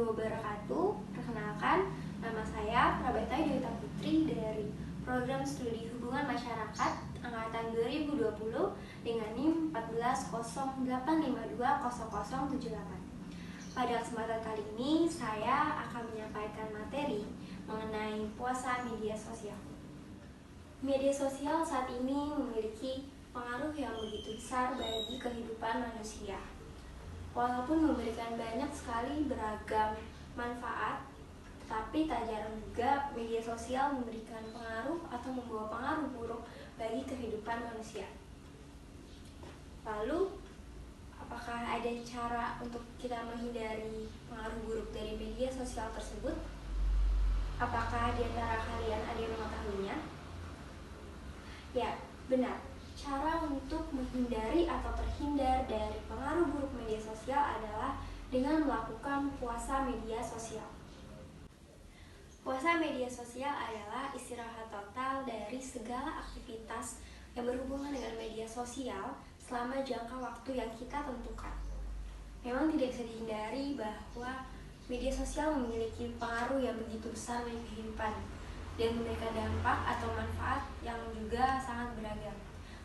warahmatullahi wabarakatuh. Perkenalkan, nama saya Prabeta Dewita Putri dari Program Studi Hubungan Masyarakat Angkatan 2020 dengan NIM 1408520078. Pada kesempatan kali ini, saya akan menyampaikan materi mengenai puasa media sosial. Media sosial saat ini memiliki pengaruh yang begitu besar bagi kehidupan manusia. Walaupun memberikan banyak sekali beragam manfaat, tapi tak jarang juga media sosial memberikan pengaruh atau membawa pengaruh buruk bagi kehidupan manusia. Lalu, apakah ada cara untuk kita menghindari pengaruh buruk dari media sosial tersebut? Apakah di antara kalian ada yang mengetahuinya? Ya, benar. Cara untuk menghindari atau terhindar dari pengaruh buruk media sosial adalah dengan melakukan puasa media sosial. Puasa media sosial adalah istirahat total dari segala aktivitas yang berhubungan dengan media sosial selama jangka waktu yang kita tentukan. Memang tidak bisa dihindari bahwa media sosial memiliki pengaruh yang begitu besar bagi kehidupan dan memberikan dampak atau manfaat yang juga sangat beragam.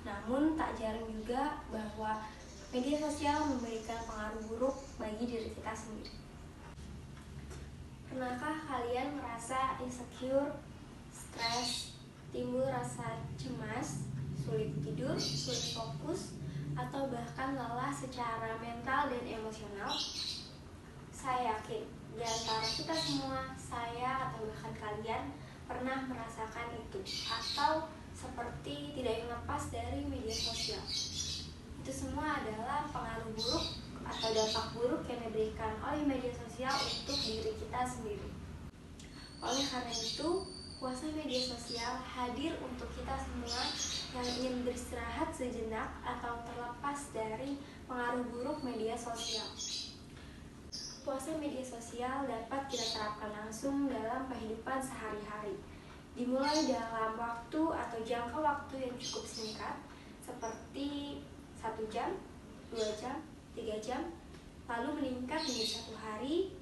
Namun tak jarang juga bahwa media sosial memberikan pengaruh buruk bagi diri kita sendiri. Pernahkah kalian merasa insecure, stres, timbul rasa cemas, sulit tidur, sulit fokus, atau bahkan lelah secara mental dan emosional? Saya yakin di antara kita semua, saya atau bahkan kalian pernah merasakan itu, atau seperti tidak ingin lepas dari media sosial. Itu semua adalah pengaruh buruk atau dampak buruk yang diberikan oleh media sosial untuk diri kita sendiri. Oleh karena itu, puasa media sosial hadir untuk kita semua yang ingin beristirahat sejenak atau terlepas dari pengaruh buruk media sosial. Puasa media sosial dapat kita terapkan langsung dalam kehidupan sehari-hari. Dimulai dalam waktu atau jangka waktu yang cukup singkat, seperti 1 jam, 2 jam, 3 jam, lalu meningkat menjadi 1 hari,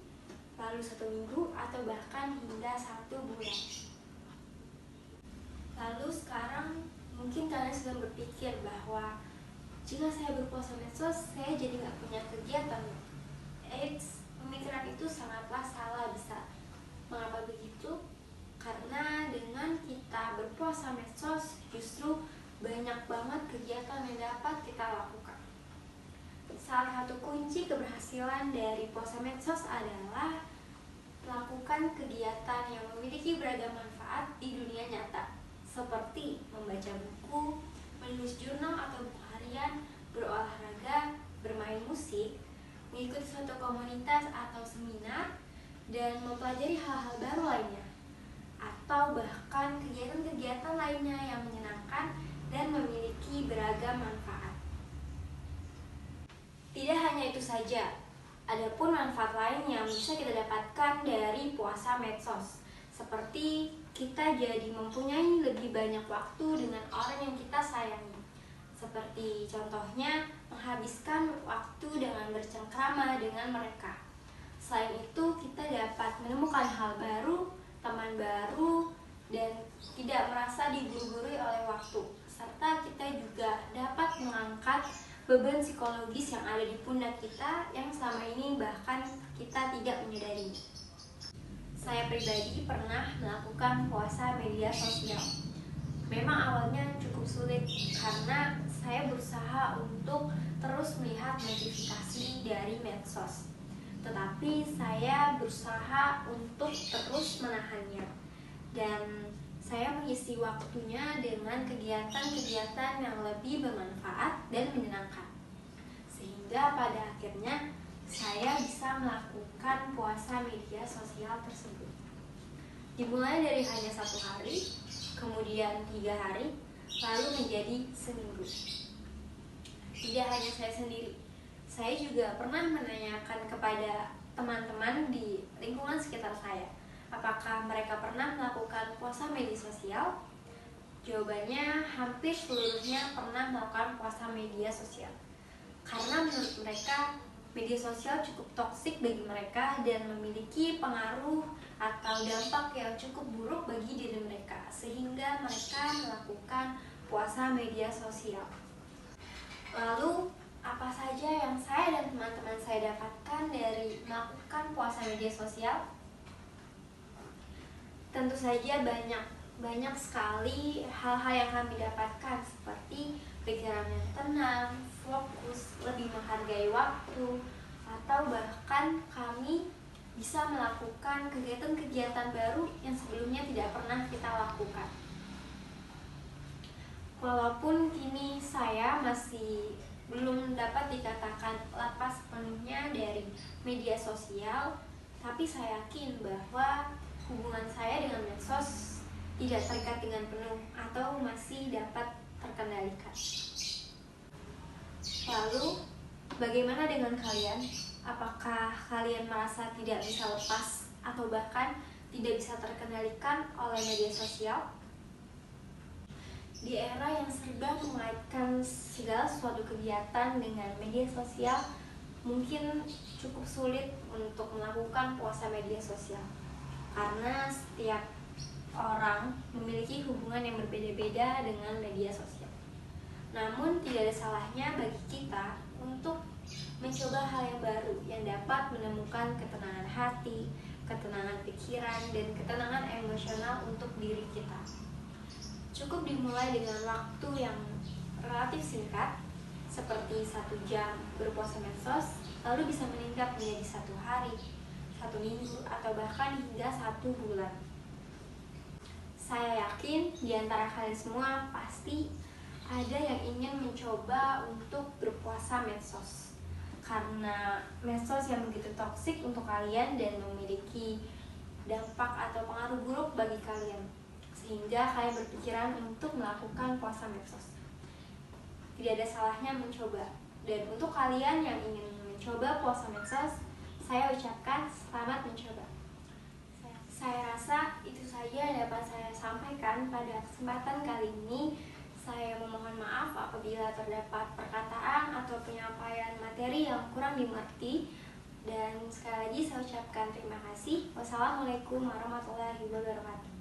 lalu 1 minggu, atau bahkan hingga 1 bulan. Lalu sekarang mungkin kalian sedang berpikir bahwa jika saya berpuasa medsos, saya jadi nggak punya kegiatan. Pemikiran itu sangatlah salah besar. Mengapa begitu? Karena dengan kita berpuasa medsos justru banyak banget kegiatan yang dapat kita lakukan. Salah satu kunci keberhasilan dari puasa medsos adalah melakukan kegiatan yang memiliki beragam manfaat di dunia nyata, seperti membaca buku, menulis jurnal atau buku harian, berolahraga, bermain musik, mengikuti suatu komunitas atau seminar, dan mempelajari hal-hal baru lainnya, atau bahkan kegiatan-kegiatan lainnya yang menyenangkan dan memiliki beragam manfaat. Tidak hanya itu saja, ada pun manfaat lain yang bisa kita dapatkan dari puasa medsos, seperti kita jadi mempunyai lebih banyak waktu dengan orang yang kita sayangi, seperti contohnya menghabiskan waktu dengan bercengkrama dengan mereka. Selain itu, kita dapat menemukan hal baru, teman baru, dan tidak merasa diburu-buru oleh waktu. Serta kita juga dapat mengangkat beban psikologis yang ada di pundak kita yang selama ini bahkan kita tidak menyadari. Saya pribadi pernah melakukan puasa media sosial. Memang awalnya cukup sulit karena saya berusaha untuk terus melihat notifikasi dari medsos. Tetapi saya berusaha untuk terus menahannya, dan saya mengisi waktunya dengan kegiatan-kegiatan yang lebih bermanfaat dan menyenangkan, sehingga pada akhirnya saya bisa melakukan puasa media sosial tersebut. Dimulai dari hanya 1 hari, kemudian 3 hari, lalu menjadi seminggu. Tidak hanya saya sendiri, saya juga pernah menanyakan kepada teman-teman di lingkungan sekitar saya, apakah mereka pernah melakukan puasa media sosial? Jawabannya hampir seluruhnya pernah melakukan puasa media sosial. Karena menurut mereka media sosial cukup toksik bagi mereka dan memiliki pengaruh atau dampak yang cukup buruk bagi diri mereka, sehingga mereka melakukan puasa media sosial. Lalu, apa saja yang saya dan teman-teman saya dapatkan dari melakukan puasa media sosial? Tentu saja banyak sekali hal-hal yang kami dapatkan, seperti pikiran yang tenang, fokus, lebih menghargai waktu, atau bahkan kami bisa melakukan kegiatan-kegiatan baru yang sebelumnya tidak pernah kita lakukan. Walaupun kini saya masih belum dapat dikatakan lepas sepenuhnya dari media sosial, tapi saya yakin bahwa hubungan saya dengan medsos tidak terikat dengan penuh atau masih dapat terkendalikan. Lalu, bagaimana dengan kalian? Apakah kalian merasa tidak bisa lepas atau bahkan tidak bisa terkendalikan oleh media sosial? Di era yang serba mengaitkan segala suatu kegiatan dengan media sosial, mungkin cukup sulit untuk melakukan puasa media sosial, karena setiap orang memiliki hubungan yang berbeda-beda dengan media sosial. Namun tidak ada salahnya bagi kita untuk mencoba hal yang baru yang dapat menemukan ketenangan hati, ketenangan pikiran, dan ketenangan emosional untuk diri kita. Cukup dimulai dengan waktu yang relatif singkat, seperti 1 jam berpuasa medsos, lalu bisa meningkat menjadi 1 hari, 1 minggu, atau bahkan hingga 1 bulan. Saya yakin di antara kalian semua pasti ada yang ingin mencoba untuk berpuasa medsos, karena medsos yang begitu toksik untuk kalian dan memiliki dampak atau pengaruh buruk bagi kalian, sehingga kalian berpikiran untuk melakukan puasa medsos. Tidak ada salahnya mencoba. Dan untuk kalian yang ingin mencoba puasa medsos, saya ucapkan selamat mencoba. Saya rasa itu saja yang dapat saya sampaikan pada kesempatan kali ini. Saya memohon maaf apabila terdapat perkataan atau penyampaian materi yang kurang dimengerti. Dan sekali lagi saya ucapkan terima kasih. Wassalamualaikum warahmatullahi wabarakatuh.